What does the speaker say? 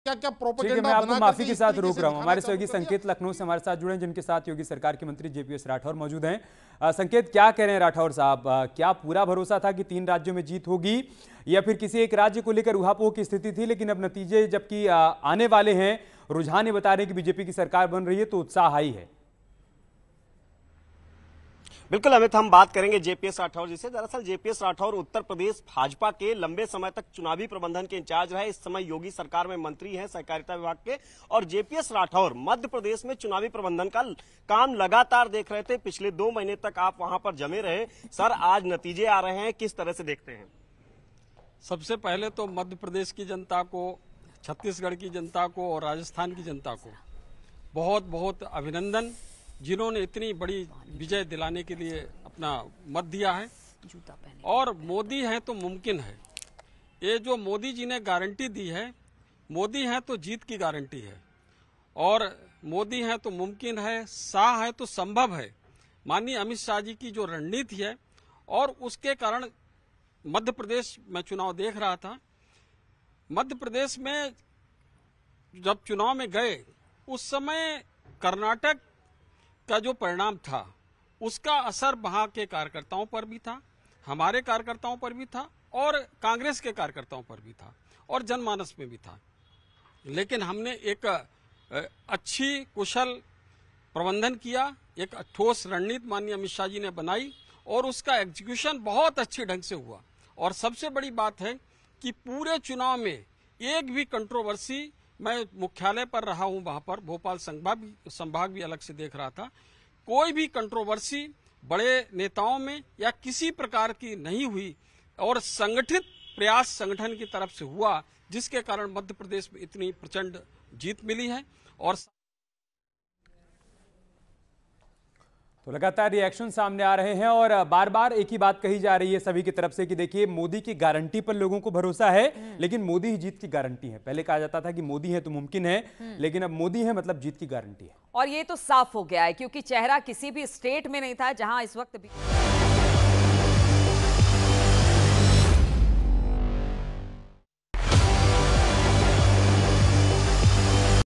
क्या क्या ठीक है, प्रोपेगेंडा मैं आपको बना माफी करके के इस साथ तरीके रोक से रहा हूं। दिखाना हमारे चालू सहयोगी कर दिया। संकेत लखनऊ से हमारे साथ जुड़े हैं, जिनके साथ योगी सरकार के मंत्री जेपीएस राठौर मौजूद हैं। संकेत, क्या कह रहे हैं राठौर साहब, क्या पूरा भरोसा था कि 3 राज्यों में जीत होगी, या फिर किसी एक राज्य को लेकर उहापोह की स्थिति थी, लेकिन अब नतीजे जबकि आने वाले हैं, रुझान ये बता रहे हैं कि बीजेपी की सरकार बन रही है, तो उत्साह हाई है? बिल्कुल अमित, हम बात करेंगे जेपीएस राठौर जी से। दरअसल जेपीएस राठौर उत्तर प्रदेश भाजपा के लंबे समय तक चुनावी प्रबंधन के इंचार्ज रहे। इस समय योगी सरकार में मंत्री हैं सहकारिता विभाग के। और जेपीएस राठौर मध्य प्रदेश में चुनावी प्रबंधन का काम लगातार देख रहे थे। पिछले 2 महीने तक आप वहां पर जमे रहे। सर, आज नतीजे आ रहे हैं, किस तरह से देखते हैं? सबसे पहले तो मध्य प्रदेश की जनता को, छत्तीसगढ़ की जनता को और राजस्थान की जनता को बहुत बहुत अभिनंदन, जिन्होंने इतनी बड़ी विजय दिलाने के लिए अपना मत दिया है। और मोदी है तो मुमकिन है। ये जो मोदी जी ने गारंटी दी है, मोदी है तो जीत की गारंटी है, और मोदी है तो मुमकिन है, शाह है तो संभव है। माननीय अमित शाह जी की जो रणनीति है, और उसके कारण मध्य प्रदेश में चुनाव देख रहा था। मध्य प्रदेश में जब चुनाव में गए, उस समय कर्नाटक का जो परिणाम था, उसका असर वहां के कार्यकर्ताओं पर भी था, हमारे कार्यकर्ताओं पर भी था, और कांग्रेस के कार्यकर्ताओं पर भी था, और जनमानस में भी था। लेकिन हमने एक अच्छी कुशल प्रबंधन किया, एक ठोस रणनीति माननीय अमित शाह जी ने बनाई, और उसका एग्जीक्यूशन बहुत अच्छे ढंग से हुआ। और सबसे बड़ी बात है कि पूरे चुनाव में एक भी कंट्रोवर्सी, मैं मुख्यालय पर रहा हूं, वहां पर भोपाल संभाग भी अलग से देख रहा था, कोई भी कंट्रोवर्सी बड़े नेताओं में या किसी प्रकार की नहीं हुई, और संगठित प्रयास संगठन की तरफ से हुआ, जिसके कारण मध्य प्रदेश में इतनी प्रचंड जीत मिली है। और तो लगातार रिएक्शन सामने आ रहे हैं, और बार बार एक ही बात कही जा रही है सभी की तरफ से कि देखिए, मोदी की गारंटी पर लोगों को भरोसा है, लेकिन मोदी ही जीत की गारंटी है। पहले कहा जाता था कि मोदी है तो मुमकिन है, लेकिन अब मोदी है मतलब जीत की गारंटी है। और ये तो साफ हो गया है, क्योंकि चेहरा किसी भी स्टेट में नहीं था जहां इस वक्त भी